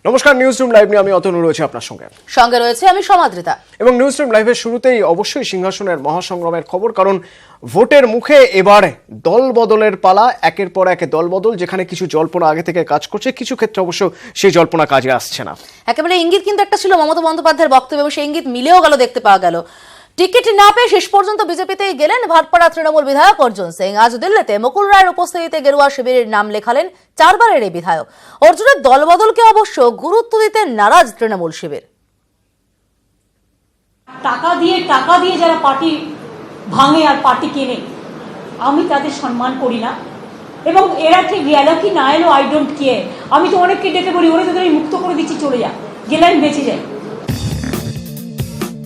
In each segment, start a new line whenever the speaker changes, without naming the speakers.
নমস্কার, news room live নিয়ে আমি অতনু রয়েছে আপনার সঙ্গে
রয়েছে আমি সমাদৃতা।
এবং নিউজ রুম লাইভের শুরুতেই অবশ্যই সিংহাসনের মহাসংগ্রামের খবর, কারণ ভোটের মুখে এবার দল বদলের পালা। একের পর এক দল বদল, যেখানে কিছু জল্পনা আগে থেকে কাজ করছে, কিছু ক্ষেত্রে অবশ্য সেই জল্পনা কাজে আসছে না।
একেবারে ইঙ্গিত কিন্তু একটা ছিল মমতা বন্দ্যোপাধ্যায়ের বক্তব্য, এবং সেই ইঙ্গিত মিলেও গেল, দেখতে পাওয়া গেল। টিকিট না পেয়ে শেষ পর্যন্ত বিজেপিতেই গেলেন ভাটপাড়া তৃণমূল বিধায়ক অর্জুন সিং। আজ দিল্লিতে মুকুল রায়ের উপস্থিতিতে গেরুয়া শিবিরের নাম লেখালেন 4 বারের এই বিধায়ক। অর্জুনের দলবদলকে অবশ্য গুরুত্ব দিতে নারাজ তৃণমূল শিবির।
টাকা দিয়ে যারা পার্টি ভাঙে আর পার্টি কেনে, আমি তাদের সম্মান করি না। এবং এরা ঠিক গেল কি না এলো, আই ডোন্ট কেয়ার। আমি তো অনেককে ডেকে বলি, ওরা তোদের মুক্ত করে দিচ্ছি, চলে যা, গেলেন বেঁচে যায়।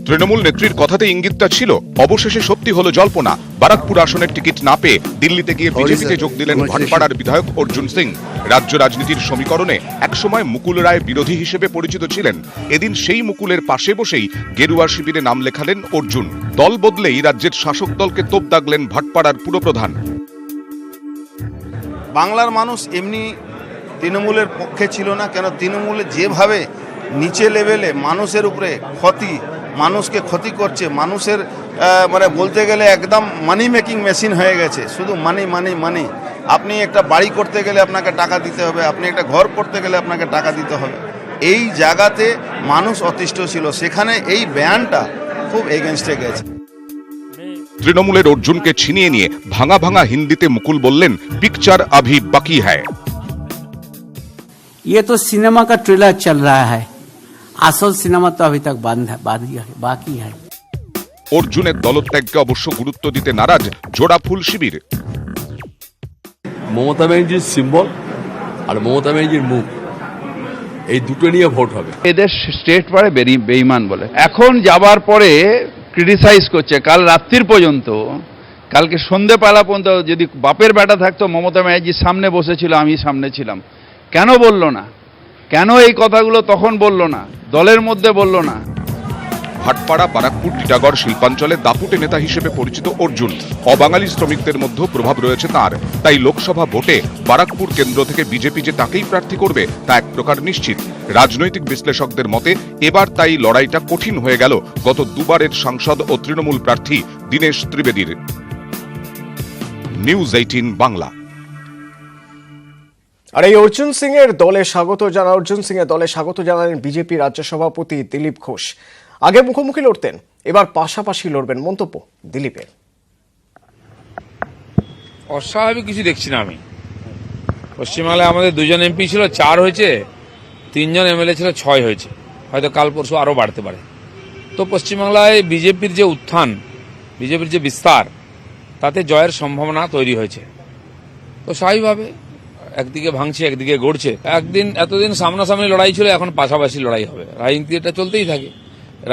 তৃণমূল নেত্রীর কথাতে ইঙ্গিতটা ছিল, অবশেষে সত্যি হলো জল্পনা। বারাকপুর আসনের টিকিট না পেয়ে দিল্লিতে গিয়ে বিজেপিতে যোগ দিলেন ভাটপাড়ার বিধায়ক অর্জুন সিং। রাজ্য রাজনীতির সমীকরণে একসময় মুকুল রায় বিরোধী হিসেবে পরিচিত ছিলেন। এদিন সেই মুকুলের পাশে বসেই গেরুয়া শিবিরে নাম লেখালেন অর্জুন। দল বদলেই রাজ্যের শাসক দলকে তোপ দাগলেন ভাটপাড়ার পুরপ্রধান।
বাংলার মানুষ এমনি তৃণমূলের পক্ষে ছিল না, কেন তৃণমূলে যেভাবে নিচে লেভেলে মানুষের উপরে মানুষকে ক্ষতি করছে, মানুষের মানে বলতে গেলে একদম মানি মেকিং মেশিন হয়ে গেছে, শুধু মানি মানি মানি। আপনি একটা বাড়ি করতে গেলে আপনাকে টাকা দিতে হবে, আপনি একটা ঘর করতে গেলে আপনাকে টাকা দিতে হবে। এই জায়গাতে মানুষ অতিষ্ঠ ছিল, সেখানে এই ব্যানটা খুব এগেনস্টে গেছে।
তৃণমূলের অর্জুনকে ছিনিয়ে নিয়ে ভাঙা ভাঙা হিন্দিতে মুকুল বললেন, পিকচার अभी बाकी है।
ये तो सिनेमा का ट्रेलर चल रहा है, আসল সিনেমা তো अभी तक বাকি है।
অর্জুনের দলত্যাগকে অবশ্য গুরুত্ব দিতে নারাজ জোড়া ফুল শিবির।
মমতা ব্যানার্জির সিম্বল আর মমতা ব্যানার্জির মুখ, এই দুটো নিয়ে ভোট হবে।
এদের স্টেট পারে বেঈমান বলে, এখন যাবার পরে ক্রিটিসাইজ করছে। কাল রাত্রির পর্যন্ত, কালকে সন্ধ্যেবেলা পর্যন্ত যদি বাপের বেটা থাকতো, মমতা ব্যানার্জির সামনে বসেছিল, আমি সামনে ছিলাম, কেন বললো না? কেন এই কথাগুলো তখন বললো না? দলের মধ্যে বললো না?
ভাটপাড়া, বারাকপুর, টিটাগড় শিল্পাঞ্চলে দাপুটে নেতা হিসেবে পরিচিত অর্জুন। অবাঙালি শ্রমিকদের মধ্যে প্রভাব রয়েছে তার, তাই লোকসভা ভোটে বারাকপুর কেন্দ্র থেকে বিজেপি যে তাকেই প্রার্থী করবে তা এক প্রকার নিশ্চিত। রাজনৈতিক বিশ্লেষকদের মতে এবার তাই লড়াইটা কঠিন হয়ে গেল গত দুবারের সাংসদ ও তৃণমূল প্রার্থী দীনেশ ত্রিবেদীর। নিউজ 18 বাংলা।
আর এই অর্জুন সিং এর দলে স্বাগত জানালেন বিজেপি রাজ্য সভাপতি দিলীপ ঘোষ। আগে মুখোমুখি লড়তেন, এবার পাশাপাশি লড়বেন, মন্তব্য দিলীপের।
অস্বাভাবিক কিছু দেখছি না আমি। পশ্চিমবাংলায় আমাদের 2জন এমপি ছিল, 4 হয়েছে, 3জন এমএলএ ছিল, 6 হয়েছে, হয়তো কাল পরশু আরো বাড়তে পারে। তো পশ্চিমবাংলায় বিজেপির যে উত্থান, বিজেপির যে বিস্তার, তাতে জয়ের সম্ভাবনা তৈরি হয়েছে। তো স্বাভাবিকভাবে একদিকে ভাঙছে, একদিকে গড়ছে। এতদিন সামনাসামনি লড়াই ছিল, এখন পাশাপাশি লড়াই হবে। রাজনীতি এটা চলতেই থাকে,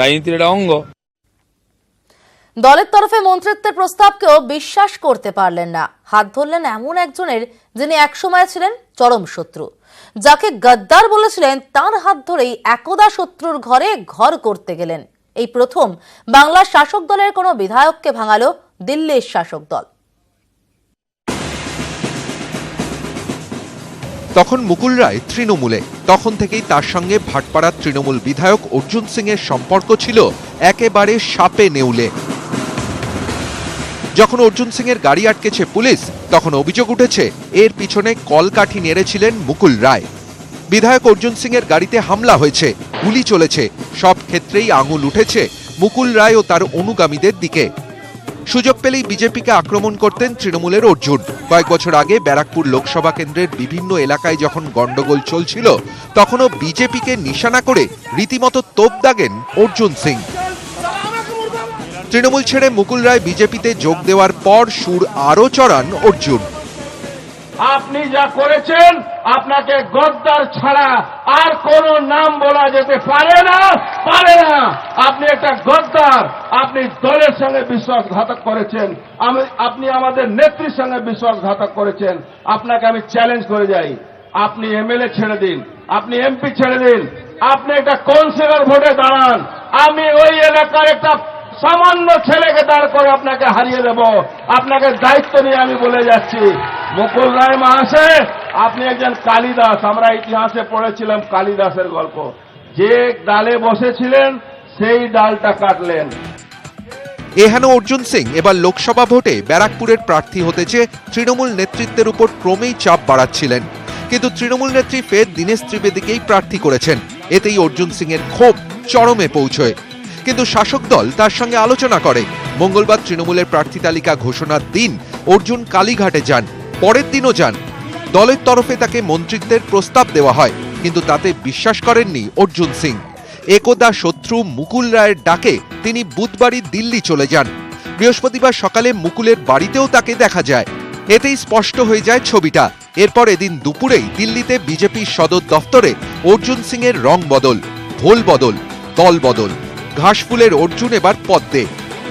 রাজনীতির এটা অঙ্গ।
দলের তরফে মন্ত্রিত্বের প্রস্তাবকেও বিশ্বাস করতে পারলেন না। হাত ধরলেন এমন একজনের যিনি একসময় ছিলেন চরম শত্রু, যাকে গদ্দার বলেছিলেন, তার হাত ধরেই একদা শত্রুর ঘরে ঘর করতে গেলেন। এই প্রথম বাংলার শাসক দলের কোনো বিধায়ককে ভাঙালো দিল্লির শাসক দল।
তখন মুকুল রায় তৃণমূলে, তখন থেকেই তার সঙ্গে ভাটপাড়ার তৃণমূল বিধায়ক অর্জুন সিং এর সম্পর্ক ছিল একেবারে সাপে নেউলে। যখন অর্জুন সিং এর গাড়ি আটকেছে পুলিশ, তখন অভিযোগ উঠেছে এর পিছনে কলকাঠি নেড়েছিলেন মুকুল রায়। বিধায়ক অর্জুন সিং এর গাড়িতে হামলা হয়েছে, গুলি চলেছে, সব ক্ষেত্রেই আঙুল উঠেছে মুকুল রায় ও তার অনুগামীদের দিকে। সুযোগ পেলেই বিজেপিকে আক্রমণ করতেন তৃণমূলের অর্জুন। কয়েক বছর আগে ব্যারাকপুর লোকসভা কেন্দ্রের বিভিন্ন এলাকায় যখন গন্ডগোল চলছিল, তখনও বিজেপিকে নিশানা করে রীতিমতো তোপ দাগেন অর্জুন সিং। তৃণমূল ছেড়ে মুকুল রায় বিজেপিতে যোগ দেওয়ার পর সুর আরও চড়ান অর্জুন।
আপনি যা করেছেন, আপনাকে গদ্দার ছাড়া আর কোন নাম বলা যেতে পারে না। আপনি একটা গদ্দার, আপনি দলের সঙ্গে বিশ্বাসঘাতক করেছেন, আপনি আমাদের নেত্রীর সঙ্গে বিশ্বাসঘাতক করেছেন। আপনাকে আমি চ্যালেঞ্জ করে যাই, আপনি এমএলএ ছেড়ে দিন, আপনি এমপি ছেড়ে দিন, আপনি একটা কাউন্সিলর ভোটে দাঁড়ান, আমি ওই এলাকার একটা সামান্য ছেলেকে দাঁড় করে আপনাকে হারিয়ে দেব। আপনাকে দায়িত্ব নিয়ে আমি বলে যাচ্ছি, মুকুল রায় মহাশয়, আপনি একজন কালিদাস, আমরা ইতিহাসে পড়েছিলাম কালিদাসের গল্প, যে ডালে বসেছিলেন সেই ডালটা কাটলেন।
এহেন অর্জুন সিং এবার লোকসভা ভোটে ব্যারাকপুরের প্রার্থী হতে চেয়ে তৃণমূল নেতৃত্বের উপর ক্রমেই চাপ বাড়াচ্ছিলেন, কিন্তু তৃণমূল নেত্রী ফের দীনেশ ত্রিবেদীকেই প্রার্থী করেছেন। এতেই অর্জুন সিং এর ক্ষোভ চরমে পৌঁছয়, কিন্তু শাসক দল তার সঙ্গে আলোচনা করে। মঙ্গলবার তৃণমূলের প্রার্থী তালিকা ঘোষণার দিন অর্জুন কালীঘাটে যান, পরের দিনও যান। দলের তরফে তাকে মন্ত্রিত্বের প্রস্তাব দেওয়া হয়, কিন্তু তাতে বিশ্বাস করেননি অর্জুন সিং। একদা শত্রু মুকুল রায়ের ডাকে তিনি বুধবারই দিল্লি চলে যান। বৃহস্পতিবার সকালে মুকুলের বাড়িতেও তাকে দেখা যায়। এতেই স্পষ্ট হয়ে যায় ছবিটা। এরপর এদিন দুপুরেই দিল্লিতে বিজেপির সদর দফতরে অর্জুন সিং এর রং বদল, ভোল বদল, দল বদল। ঘাসফুলের অর্জুন এবার পদ্মে,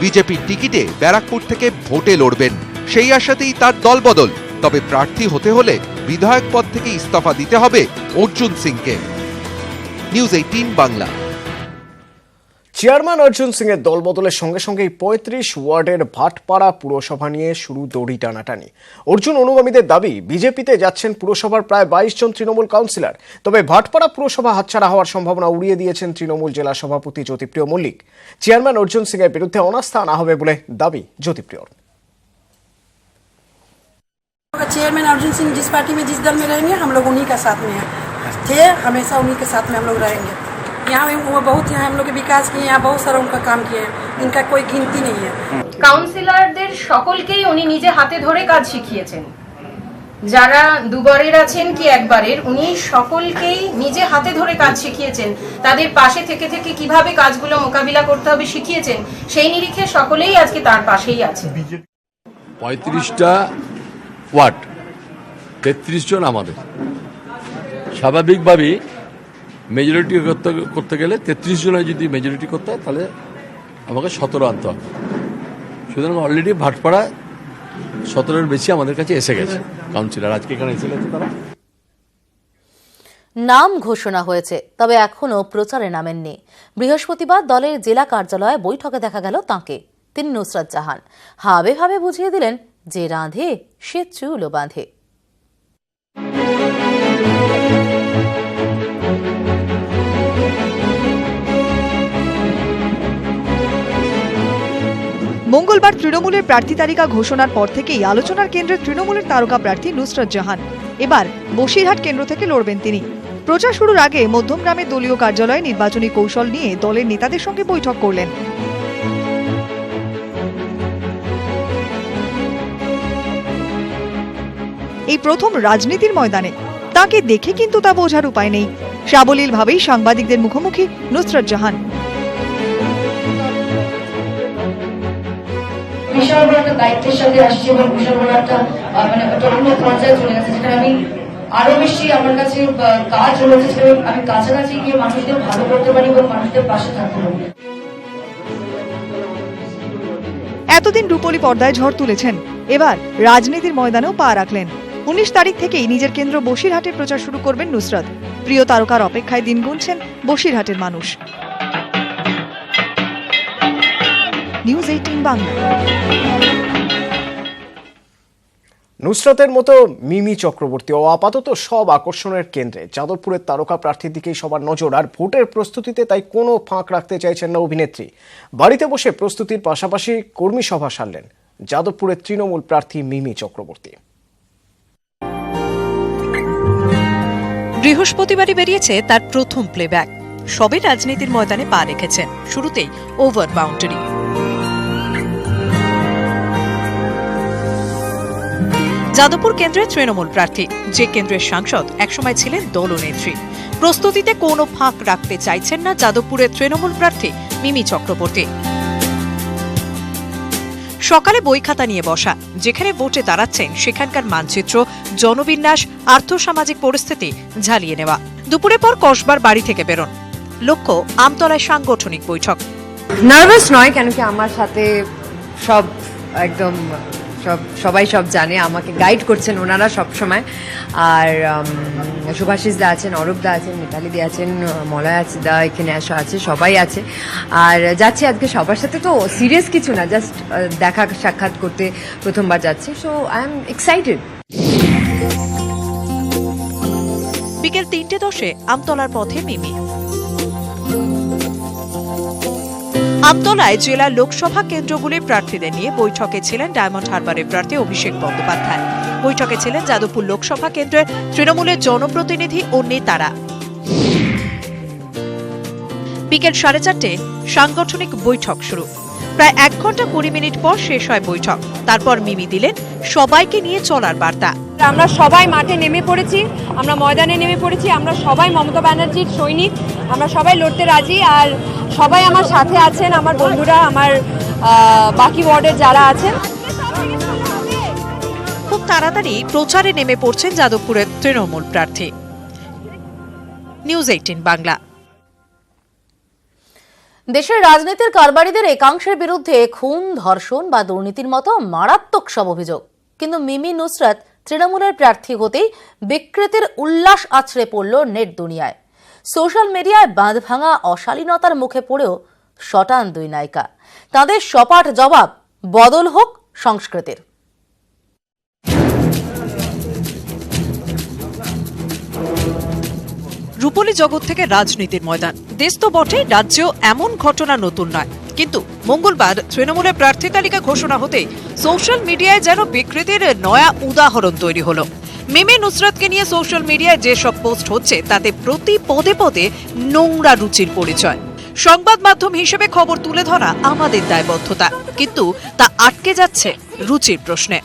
বিজেপির টিকিটে ব্যারাকপুর থেকে ভোটে লড়বেন, সেই আশাতেই তার দল বদল। তবে প্রার্থী হতে হলে বিধায়ক পদ থেকে ইস্তফা দিতে হবে অর্জুন সিংকে। নিউজ 18 বাংলা।
চেয়ারম্যান অর্জুন সিং এর দল বদলের সঙ্গে সঙ্গেই 35 ওয়ার্ডের ভাটপাড়া পুরসভা নিয়ে শুরু দড়ি টানাটানি। অর্জুন অনুগামীদের দাবি, বিজেপিতে যাচ্ছেন পুরসভার প্রায় 22 জন তৃণমূল কাউন্সিলর। তবে ভাটপাড়া পুরসভা হাতছাড়া হওয়ার সম্ভাবনা উড়িয়ে দিয়েছেন তৃণমূল জেলা সভাপতি জ্যোতিপ্রিয় মল্লিক। চেয়ারম্যান অর্জুন সিং এর বিরুদ্ধে অনাস্থা আনা হবে বলে দাবি জ্যোতিপ্রিয়র।
चेयरमैन अर्जुन सिंह जिस पार्टी में जिस दल में रहेंगे हम लोग उन्हीं का साथ में थे, हमेशा उन्हीं के साथ में हम लोग रहेंगे। यहाँ वो बहुत यहाँ हम लोग के विकास किए, यहाँ बहुत सारा उनका काम किए, इनका कोई गिनती नहीं है।
কাউন্সিলরদের সকলকেই উনি নিজে হাতে ধরে কাজ শিখিয়েছেন, যারা দুবারের আছেন কি একবারের, উনি সকলকেই নিজে হাতে ধরে কাজ শিখিয়েছেন, তাদের পাশে থেকে থেকে কিভাবে কাজগুলো মোকাবিলা করতে হবে শিখিয়েছেন। সেই নিরিখে সকলেই আজকে তার পাশেই আছে।
35টা ওয়ার্ড, 33 জন আমাদের। স্বাভাবিকভাবেই মেজরিটি করতে গেলে 33 জনের যদি মেজরিটি করতে হয় তাহলে আমাকে 17 আনতে হবে। সুতরাং অলরেডি ভাটপাড়া 17-এর বেশি আমাদের কাছে এসে গেছে কাউন্সিলর, আজকে এখানে এসে গেছে তারা।
নাম ঘোষণা হয়েছে, তবে এখনো প্রচারে নামেননি। বৃহস্পতিবার দলের জেলা কার্যালয়ে বৈঠকে দেখা গেল তাঁকে। তিনি নুসরাত জাহান হাবে ভাবে বুঝিয়ে দিলেন, যে রাঁধে সে চুলও বাঁধে।
মঙ্গলবার তৃণমূলের প্রার্থী তালিকা ঘোষণার পর থেকেই আলোচনার কেন্দ্রে তৃণমূলের তারকা প্রার্থী নুসরাত জাহান। এবার বসিরহাট কেন্দ্র থেকে লড়বেন তিনি। প্রচার শুরুর আগে মধ্যমগ্রামের দলীয় কার্যালয়ে নির্বাচনী কৌশল নিয়ে দলের নেতাদের সঙ্গে বৈঠক করলেন। এই প্রথম রাজনীতির ময়দানে তাকে দেখে কিন্তু তা বোঝার উপায় নেই। সাবলীলভাবেই সাংবাদিকদের মুখোমুখি নুসরাত জাহান।
বিশাল বড় একটা দায়িত্বের সাথে আসছে এবং বিশাল বড় একটা মানে অন্য পর্যায়ে চলে গেছে, যেখানে আমি আরো বেশি আমার কাছে কাজ রয়েছে, আমি কাছাকাছি গিয়ে মানুষদের ভালো করতে পারি এবং মানুষদের পাশে থাকতে পারি।
এতদিন রূপলী পর্দায় ঝড় তুলেছেন, এবার রাজনীতির ময়দানেও পা রাখলেন। 19 তারিখ থেকেই নিজের কেন্দ্র বসিরহাটে প্রচার শুরু করবেন নুসরাত। প্রিয় তারকার অপেক্ষায় দিন গুনছেন বসিরহাটের মানুষ। নিউজ 18 বাংলা।
নুসরাতের মতো মিমি চক্রবর্তী ও আপাতত সব আকর্ষণের কেন্দ্রে যাদবপুরের তারকা প্রার্থীর দিকেই সবার নজর। আর ভোটের প্রস্তুতিতে তাই কোনো ফাঁক রাখতে চাইছেন না অভিনেত্রী। বাড়িতে বসে প্রস্তুতির পাশাপাশি কর্মী সভা সারলেন যাদবপুরের তৃণমূল প্রার্থী মিমি চক্রবর্তী।
বৃহস্পতিবারই বেরিয়েছে তার প্রথম প্লেব্যাক। সবে রাজনীতির ময়দানে পা রেখেছেন, শুরুতেই ওভার বাউন্ডারি। যাদবপুর কেন্দ্রের তৃণমূল প্রার্থী, যে কেন্দ্রের সাংসদ একসময় ছিলেন দলনেত্রী। প্রস্তুতিতে কোনো ফাঁক রাখতে চাইছেন না যাদবপুরের তৃণমূল প্রার্থী মিমি চক্রবর্তী। সকালে বই খাতা নিয়ে বসা, যেখানে ভোটে দাঁড়াচ্ছেন সেখানকার মানচিত্র, জনবিন্যাস, আর্থসামাজিক পরিস্থিতি ঝালিয়ে নেওয়া। দুপুরে পর কসবার বাড়ি থেকে বেরোন, লক্ষ্য আমতলায় সাংগঠনিক বৈঠক।
নার্ভাস নয়, কেন কি আমার সাথে সব একদম সবাই সব জানে, আমাকে গাইড করছেন ওনারা সব সময়। আর শুভাশিস দা আছেন, অরূপ দা আছেন, মিতালি দি আছেন, মলয় দা এখানে আছে, সবাই আছে। আর যাচ্ছি আজকে সবার সাথে, তো সিরিয়াস কিছু না, জাস্ট দেখা সাক্ষাৎ করতে প্রথমবার যাচ্ছি। So I am excited.
বিকেল 3:10 আমতলার পথে মিমি। আমতলায় জেলা লোকসভা কেন্দ্রগুলির প্রার্থীদের নিয়ে বৈঠকে ছিলেন ডায়মন্ড হারবারের প্রার্থী অভিষেক বন্দ্যোপাধ্যায়। বৈঠকে ছিলেন যাদবপুর লোকসভা কেন্দ্রের তৃণমূলের জনপ্রতিনিধি ও নেতারা। বিকেল 4:30 সাংগঠনিক বৈঠক শুরু। প্রায় 1 ঘন্টা 20 মিনিট পর শেষ হয় বৈঠক। তারপর মিমি দিলেন সবাইকে নিয়ে চলার বার্তা।
আমরা সবাই মাঠে নেমে পড়েছি, আমরা ময়দানে নেমে পড়েছি, আমরা সবাই মমতা ব্যানার্জির সৈনিক, আমরা সবাই লড়তে রাজি, আর সবাই আমার সাথে আছেন, আমার বন্ধুরা, আমার বাকি ওয়ার্ডের যারা আছেন।
খুব তাড়াতাড়ি প্রচারে নেমে পড়ছেন যাদবপুরের তৃণমূল প্রার্থী। নিউজ 18 বাংলা।
দেশের রাজনীতির কারবারিদের একাংশের বিরুদ্ধে খুন, ধর্ষণ বা দুর্নীতির মতো মারাত্মক সব অভিযোগ, কিন্তু মিমি নুসরাত তৃণমূলের প্রার্থী হতেই বিকৃতির উল্লাস আছড়ে পড়ল নেট দুনিয়ায়। সোশ্যাল মিডিয়ায় বাঁধ ভাঙা অশালীনতার মুখে পড়েও শটান দুই নায়িকা। তাদের সপাট জবাব, বদল হোক সংস্কৃতির।
রূপলী জগৎ থেকে রাজনীতির ময়দান। দেশ তো বটেই, রাজ্যেও এমন ঘটনা নতুন নয়, কিন্তু মঙ্গলবার তৃণমূলের প্রার্থী তালিকা ঘোষণা হতেই সোশ্যাল মিডিয়ায় যেন বিকৃতির নয়া উদাহরণ তৈরি হলো। মিমি নুসরাতকে নিয়ে সোশ্যাল মিডিয়ায় যেসব পোস্ট হচ্ছে তাতে প্রতি পদে পদে নোংরা রুচির পরিচয়। সংবাদ মাধ্যম হিসেবে খবর তুলে ধরা আমাদের দায়বদ্ধতা, কিন্তু তা আটকে যাচ্ছে রুচির প্রশ্নে।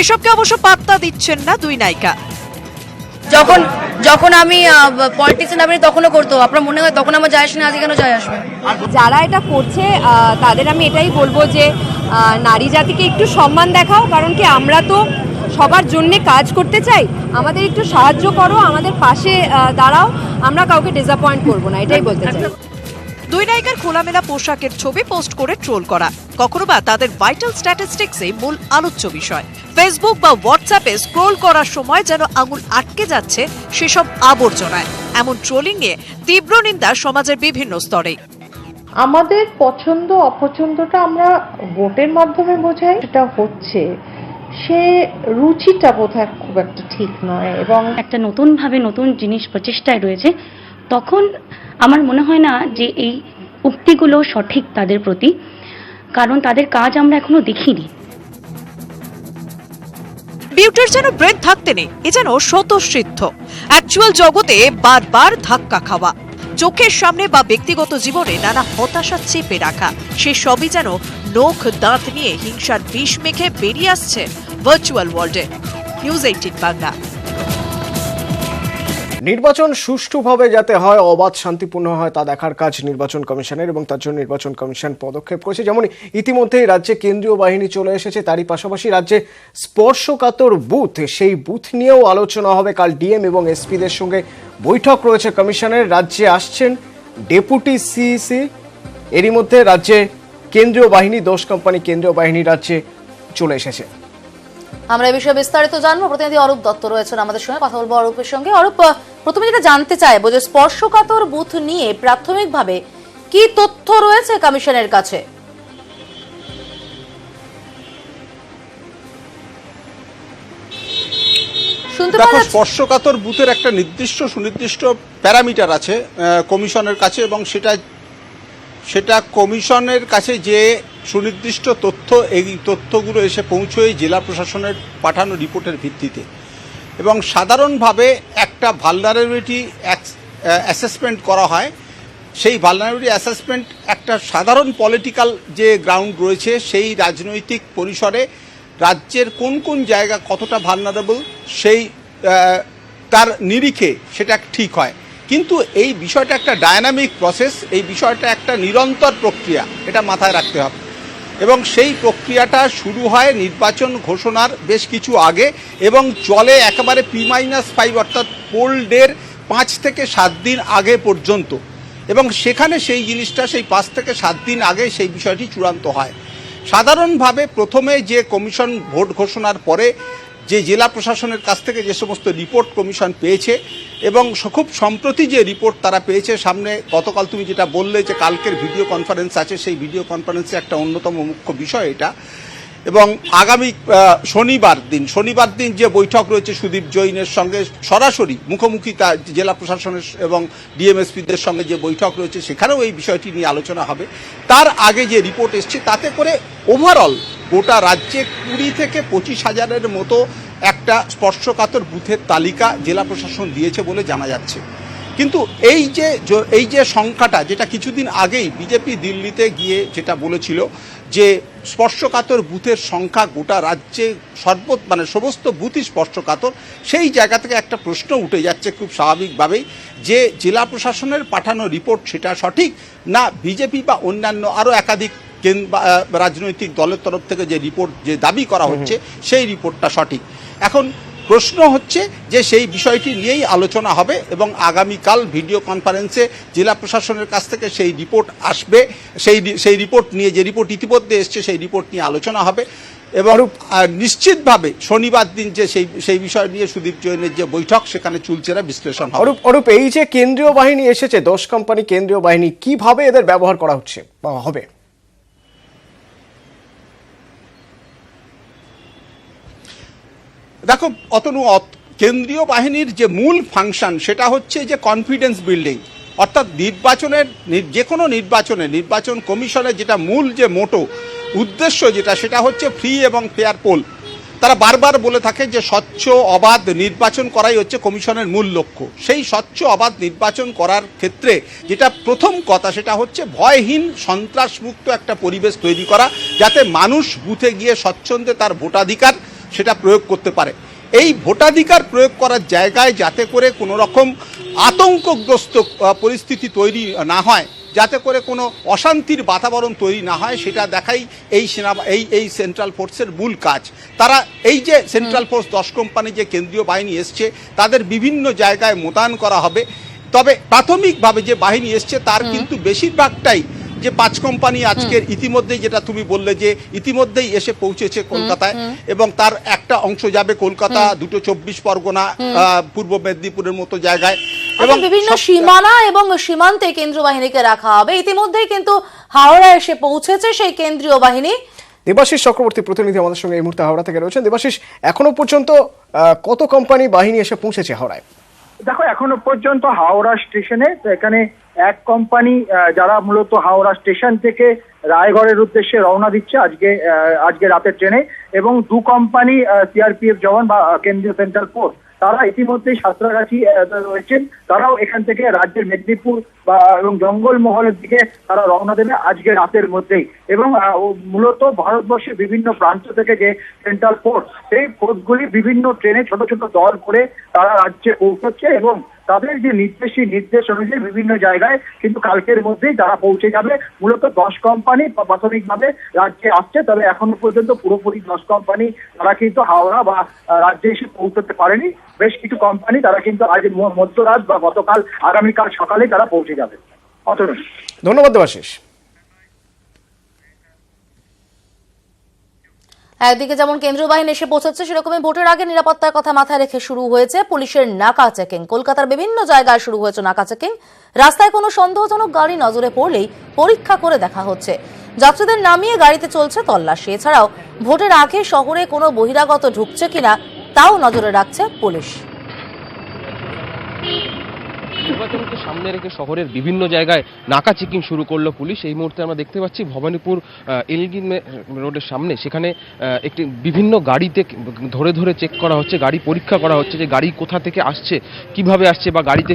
এসবকে অবশ্য পাত্তা দিচ্ছেন না দুই নায়িকা।
যখন আমি পলিটিক্সে নামি তখনও করতো, আপনার মনে হয় তখন আমার যায় আসে না, আজকে কেন যায় আসবে? যারা এটা করছে তাদের আমি এটাই বলবো যে নারী জাতিকে একটু সম্মান দেখাও, কারণ কি আমরা তো সবার জন্য কাজ করতে চাই, আমাদের একটু সাহায্য করো, আমাদের পাশে দাঁড়াও, আমরা কাউকে ডিসঅ্যাপয়েন্ট করবো না, এটাই বলতে চাই।
দুই নায়িকার খোলামেলা পোশাকের ছবি পোস্ট করে ট্রোল করা, কখনো বা তাদের ভাইটাল স্ট্যাটিস্টিক্সে মূল আলোচ্য বিষয়। ফেসবুক বা হোয়াটসঅ্যাপে স্ক্রোল করার সময় যেন আঙুল আটকে যাচ্ছে সেসব আবর্জনায়। এমন ট্রোলিং নিয়ে তীব্র নিন্দা সমাজের বিভিন্ন স্তরে।
আমাদের পছন্দ অপছন্দটা আমরা ভোটের মাধ্যমে বোঝাই, সেটা হচ্ছে সে রুচিটা বোধহয় খুব একটা ঠিক নয়, এবং
একটা নতুনভাবে নতুন জিনিস প্রচেষ্টায় রয়েছে, তখন আমার মনে হয় না যে এই উক্তিগুলো সঠিক তাদের প্রতি, কারণ তাদের কাজ আমরা এখনো দেখিনি।
বিউটির যেন ব্রেন থাকতে নেই, এ যেন স্বতঃসিদ্ধ। অ্যাকচুয়াল জগতে বারবার ধাক্কা খাওয়া, চোখের সামনে বা ব্যক্তিগত জীবনে নানা হতাশা চেপে রাখা, সে সবই যেন নখ দাঁত নিয়ে হিংসার বিষ মেখে বেরিয়ে আসছে ভার্চুয়াল ওয়ার্ল্ডে। নিউজ 18 বাংলা।
নির্বাচন সুষ্ঠুভাবে যাতে হয়, অবাধ শান্তিপূর্ণ হয়, তা দেখার কাজ নির্বাচন কমিশনের, এবং তার জন্য নির্বাচন কমিশন পদক্ষেপ করেছে। যেমন ইতিমধ্যেই রাজ্যে কেন্দ্রীয় বাহিনী চলে এসেছে, তারই পাশাপাশি রাজ্যে স্পর্শকাতর বুথ, সেই বুথ নিয়েও আলোচনা হবে। কাল ডিএম এবং এসপিদের সঙ্গে বৈঠক রয়েছে কমিশনের। রাজ্যে আসছেন ডেপুটি সিইসি। এরই মধ্যে রাজ্যে কেন্দ্রীয় বাহিনী, 10 কোম্পানি কেন্দ্রীয় বাহিনী রাজ্যে চলে এসেছে।
আমরা এই বিষয়ে বিস্তারিত জানবো, প্রতিনিধি অরূপ দত্ত রয়েছেন আমাদের সঙ্গে, কথা বলবো অরূপের সঙ্গে। অরূপ, প্রথমে যেটা জানতে চাইবো যে স্পর্শকাতর বুথ নিয়ে প্রাথমিকভাবে কি তথ্য রয়েছে কমিশনের কাছে?
দেখো, স্পর্শকাতর বুথের একটা সুনির্দিষ্ট প্যারামিটার আছে কমিশনের কাছে, এবং সেটা কমিশনের কাছে যে সুনির্দিষ্ট তথ্য, এই তথ্যগুলো এসে পৌঁছয় জেলা প্রশাসনের পাঠানো রিপোর্টের ভিত্তিতে। এবং সাধারণভাবে একটা ভালনারেবিলিটি অ্যাসেসমেন্ট করা হয়। সেই ভালনারেবিলিটি অ্যাসেসমেন্ট একটা সাধারণ পলিটিক্যাল যে গ্রাউন্ড রয়েছে, সেই রাজনৈতিক পরিসরে রাজ্যের কোন কোন জায়গা কতটা ভালনারেবল, সেই তার নিরিখে সেটা ঠিক হয়। কিন্তু এই বিষয়টা একটা ডায়নামিক প্রসেস, এই বিষয়টা একটা নিরন্তর প্রক্রিয়া, এটা মাথায় রাখতে হবে। এবং সেই প্রক্রিয়াটা শুরু হয় নির্বাচন ঘোষণার বেশ কিছু আগে এবং চলে একেবারে P-5 অর্থাৎ পোল ডের 5 থেকে 7 দিন আগে পর্যন্ত। এবং সেখানে সেই জিনিসটা সেই 5 থেকে 7 দিন আগে সেই বিষয়টি চূড়ান্ত হয়। সাধারণভাবে প্রথমে যে কমিশন ভোট ঘোষণার পরে যে জেলা প্রশাসনের কাছ থেকে যে সমস্ত রিপোর্ট কমিশন পেয়েছে, এবং খুব সম্প্রতি যে রিপোর্ট তারা পেয়েছে সামনে, গতকাল তুমি যেটা বললে যে কালকের ভিডিও কনফারেন্স আছে, সেই ভিডিও কনফারেন্সে একটা অন্যতম মুখ্য বিষয় এটা। এবং আগামী শনিবার দিন যে বৈঠক রয়েছে সুদীপ জৈনের সঙ্গে সরাসরি মুখোমুখি জেলা প্রশাসনের এবং ডিএমএসপিদের সঙ্গে যে বৈঠক রয়েছে সেখানেও এই বিষয়টি নিয়ে আলোচনা হবে। তার আগে যে রিপোর্ট এসছে তাতে করে ওভারঅল গোটা রাজ্যে 20 থেকে 25,000-এর মতো একটা স্পর্শকাতর বুথের তালিকা জেলা প্রশাসন দিয়েছে বলে জানা যাচ্ছে। কিন্তু এই যে সংখ্যাটা, যেটা কিছুদিন আগেই বিজেপি দিল্লিতে গিয়ে যেটা বলেছিল যে স্পর্শকাতর বুথের সংখ্যা গোটা রাজ্যে সমস্ত বুথই স্পর্শকাতর, সেই জায়গা থেকে একটা প্রশ্ন উঠে যাচ্ছে খুব স্বাভাবিকভাবেই যে জেলা প্রশাসনের পাঠানো রিপোর্ট সেটা সঠিক, না বিজেপি বা অন্যান্য আরও একাধিক রাজনৈতিক দলের তরফ থেকে যে রিপোর্ট যে দাবি করা হচ্ছে সেই রিপোর্টটা সঠিক। এখন প্রশ্ন হচ্ছে যে সেই বিষয়টি নিয়েই আলোচনা হবে এবং আগামীকাল ভিডিও কনফারেন্সে জেলা প্রশাসনের কাছ থেকে সেই রিপোর্ট আসবে। সেই রিপোর্ট নিয়ে, যে রিপোর্ট ইতিমধ্যে এসছে সেই রিপোর্ট নিয়ে আলোচনা হবে এবং নিশ্চিতভাবে শনিবার দিন যে সেই বিষয় নিয়ে সুদীপ জৈনের যে বৈঠক সেখানে চুলচেরা বিশ্লেষণ হবে।
অরূপ, এই যে কেন্দ্রীয় বাহিনী এসেছে, 10 কোম্পানি কেন্দ্রীয় বাহিনী, কিভাবে এদের ব্যবহার করা হচ্ছে বা হবে?
দেখো অতনু, কেন্দ্রীয় বাহিনীর যে মূল ফাংশন সেটা হচ্ছে যে কনফিডেন্স বিল্ডিং, অর্থাৎ যে কোনো নির্বাচন কমিশনের যেটা মূল যে মোটো উদ্দেশ্য সেটা হচ্ছে ফ্রি এবং ফেয়ার পোল। তারা বারবার বলে থাকে যে স্বচ্ছ অবাধ নির্বাচন করাই হচ্ছে কমিশনের মূল লক্ষ্য। সেই স্বচ্ছ অবাধ নির্বাচন করার ক্ষেত্রে যেটা প্রথম কথা সেটা হচ্ছে ভয়হীন সন্ত্রাসমুক্ত একটা পরিবেশ তৈরি করা, যাতে মানুষ বুথে গিয়ে স্বচ্ছন্দে তার ভোটাধিকার সেটা প্রয়োগ করতে পারে। এই ভোটাধিকার প্রয়োগ করার জায়গায় যাতে করে কোনো রকম আতঙ্কগ্রস্ত পরিস্থিতি তৈরি না হয়, যাতে করে কোনো অশান্তির বাতাবরণ তৈরি না হয়, সেটা দেখাই এই সেন্ট্রাল ফোর্সের মূল কাজ। তারা এই যে সেন্ট্রাল ফোর্স 10 কোম্পানি যে কেন্দ্রীয় বাহিনী এসছে তাদের বিভিন্ন জায়গায় মোতায়েন করা হবে। তবে প্রাথমিকভাবে যে বাহিনী এসছে তার কিন্তু বেশিরভাগটাই যে 5 কোম্পানি আজকের ইতিমধ্যেই, যেটা তুমি বললে যে ইতিমধ্যেই এসে পৌঁছেছে কলকাতায়, এবং তার একটা অংশ যাবে কলকাতা, 2 24 পরগনা, পূর্ব মেদিনীপুরের মতো জায়গায়,
এবং বিভিন্ন সীমানা এবং সীমান্তে কেন্দ্রীয় বাহিনীকে রাখা হবে। ইতিমধ্যেই কিন্তু হাওড়া এসে পৌঁছেছে সেই কেন্দ্রীয় বাহিনী।
দেবাশিস চক্রবর্তী প্রতিনিধি আমাদের সঙ্গে এই মুহূর্তে হাওড়া থেকে রয়েছেন। দেবাশিস, এখনো পর্যন্ত কত কোম্পানি বাহিনী এসে পৌঁছেছে হাওড়ায়?
দেখো, এখনো পর্যন্ত হাওড়া স্টেশনে এখানে 1 কোম্পানি যারা মূলত হাওড়া স্টেশন থেকে রায়গড়ের উদ্দেশ্যে রওনা দিচ্ছে আজকে রাতের ট্রেনে, এবং 2 কোম্পানি সিআরপিএফ জওয়ান বা কেন্দ্রীয় সেন্ট্রাল ফোর্স তারা ইতিমধ্যেই সাঁতরাগাছি রয়েছেন। তারাও এখান থেকে রাজ্যের মেদিনীপুর এবং জঙ্গলমহলের দিকে তারা রওনা দেবে আজকে রাতের মধ্যেই। এবং মূলত ভারতবর্ষের বিভিন্ন প্রান্ত থেকে যে সেন্ট্রাল ফোর্স, সেই ফোর্সগুলি বিভিন্ন ট্রেনে ছোট ছোট দল করে তারা রাজ্যে পৌঁছচ্ছে এবং তাদের যে নির্দেশ অনুযায়ী বিভিন্ন জায়গায় কিন্তু কালকের মধ্যেই তারা পৌঁছে যাবে। মূলত 10 কোম্পানি প্রাথমিকভাবে রাজ্যে আসছে, তবে এখনো পর্যন্ত পুরোপুরি 10 কোম্পানি তারা কিন্তু হাওড়া বা রাজ্যে এসে পৌঁছতে পারেনি। বেশ কিছু কোম্পানি তারা কিন্তু আজ মধ্যরাত বা গতকাল আগামীকাল সকালে তারা পৌঁছে যাবে।
ধন্যবাদ দেবাশিস।
একদিকে যেমন কেন্দ্রীয় বাহিনী এসে পৌঁছাচ্ছে, সেরকমই ভোটের আগে নিরাপত্তার কথা মাথায় রেখে শুরু হয়েছে পুলিশের নাকা চেকিং। কলকাতার বিভিন্ন জায়গায় শুরু হয়েছে নাকা চেকিং। রাস্তায় কোনো সন্দেহজনক গাড়ি নজরে পড়লেই পরীক্ষা করে দেখা হচ্ছে। যাত্রীদের নামিয়ে গাড়িতে চলছে তল্লাশি। এছাড়াও ভোটের আগে শহরে কোনো বহিরাগত ঢুকছে কিনা তাও নজরে রাখছে পুলিশ।
নির্বাচনকে সামনে রেখে শহরের বিভিন্ন জায়গায় নাকা চেকিং শুরু করলো পুলিশ। এই মুহূর্তে আমরা দেখতে পাচ্ছি ভবানীপুর এলগি রোডের সামনে, সেখানে একটি বিভিন্ন গাড়িতে ধরে ধরে চেক করা হচ্ছে, গাড়ি পরীক্ষা করা হচ্ছে যে গাড়ি কোথা থেকে আসছে, কিভাবে আসছে, বা গাড়িতে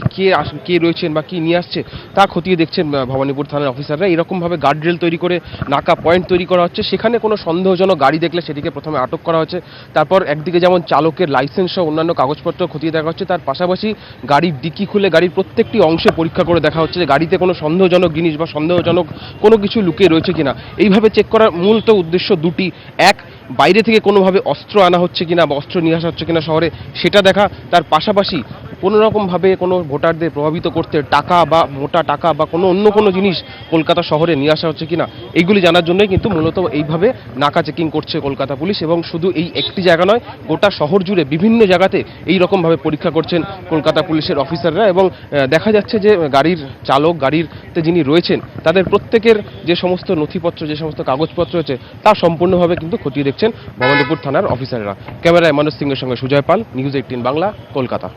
কে রয়েছেন বা কি নিয়ে আসছে তা খতিয়ে দেখছেন ভবানীপুর থানার অফিসাররা। এরকমভাবে গার্ডরেল তৈরি করে নাকা পয়েন্ট তৈরি করা হচ্ছে। সেখানে কোনো সন্দেহজনক গাড়ি দেখলে সেটিকে প্রথমে আটক করা হচ্ছে। তারপর একদিকে যেমন চালকের লাইসেন্স সহ অন্যান্য কাগজপত্র খতিয়ে দেখা হচ্ছে, তার পাশাপাশি গাড়ির ডিকি খুলে গাড়ির প্রত্যেকটি অংশে পরীক্ষা করে দেখা হচ্ছে যে গাড়িতে কোনো সন্দেহজনক জিনিস বা সন্দেহজনক কোনো কিছু লুকিয়ে রয়েছে কিনা। এইভাবে চেক করার মূলত উদ্দেশ্য দুটি: এক, বাইরে থেকে কোনোভাবে অস্ত্র আনা হচ্ছে কিনা বা অস্ত্র নিয়ে আসা হচ্ছে কিনা শহরে, সেটা দেখা। তার পাশাপাশি কোনো রকমভাবে কোনো ভোটারদের প্রভাবিত করতে টাকা বা মোটা টাকা বা অন্য কোনো জিনিস কলকাতা শহরে নিয়ে আসা হচ্ছে কিনা এইগুলি জানার জন্যই কিন্তু মূলত এইভাবে নাকা চেকিং করছে কলকাতা পুলিশ। এবং শুধু এই একটি জায়গা নয়, গোটা শহর জুড়ে বিভিন্ন জায়গাতে এই রকমভাবে পরীক্ষা করছেন কলকাতা পুলিশের অফিসাররা। এবং দেখা যাচ্ছে যে গাড়ির চালক, গাড়িতে যিনি রয়েছেন, তাদের প্রত্যেকের যে সমস্ত নথিপত্র, যে সমস্ত কাগজপত্র রয়েছে তা সম্পূর্ণভাবে কিন্তু খতিয়ে দেখছেন ভবানীপুর থানার অফিসাররা। ক্যামেরায় মনোজ সিংয়ের সঙ্গে সুজয় পাল, নিউজ 18 বাংলা, কলকাতা।